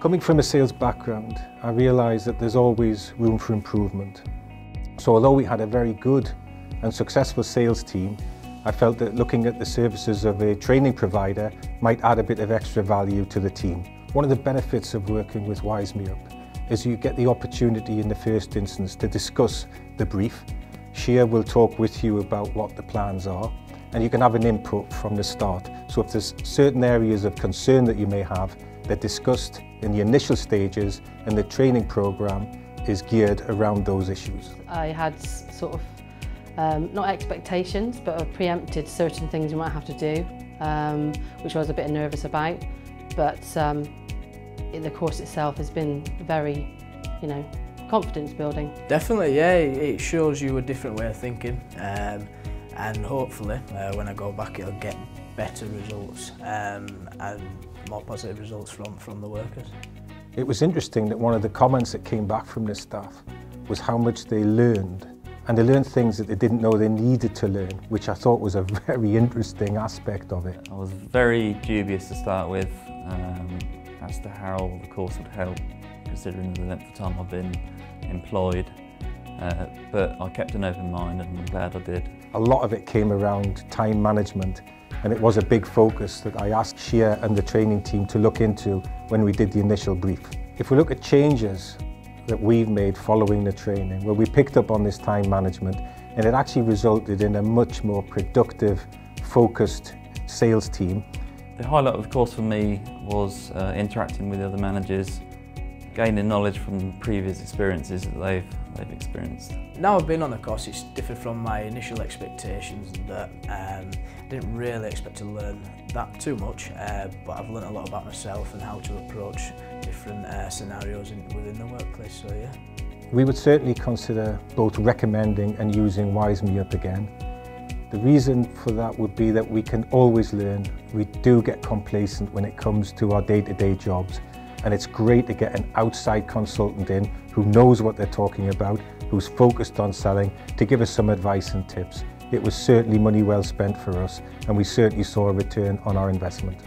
Coming from a sales background, I realised that there's always room for improvement. So although we had a very good and successful sales team, I felt that looking at the services of a training provider might add a bit of extra value to the team. One of the benefits of working with Wise Me Up is you get the opportunity in the first instance to discuss the brief. Shia will talk with you about what the plans are, and you can have an input from the start. So if there's certain areas of concern that you may have, they're discussed in the initial stages, and the training program is geared around those issues. I had sort of not expectations, but I preempted certain things we might have to do, which I was a bit nervous about. But the course itself has been very, confidence building. Definitely, yeah, it shows you a different way of thinking, and hopefully when I go back it'll get better results and more positive results from the workers. It was interesting that one of the comments that came back from the staff was how much they learned, and they learned things that they didn't know they needed to learn, which I thought was a very interesting aspect of it. I was very dubious to start with as to how the course would help, considering the length of time I've been employed, but I kept an open mind and I'm glad I did. A lot of it came around time management, and it was a big focus that I asked Shia and the training team to look into when we did the initial brief. If we look at changes that we've made following the training, well, we picked up on this time management, and it actually resulted in a much more productive, focused sales team. The highlight of the course for me was interacting with the other managers, gaining knowledge from previous experiences that they've experienced. Now I've been on the course, it's differed from my initial expectations that I didn't really expect to learn that too much, but I've learned a lot about myself and how to approach different scenarios within the workplace, so yeah. We would certainly consider both recommending and using Wise Me Up again. The reason for that would be that we can always learn. We do get complacent when it comes to our day-to-day jobs, and it's great to get an outside consultant in who knows what they're talking about, who's focused on selling, to give us some advice and tips. It was certainly money well spent for us, and we certainly saw a return on our investment.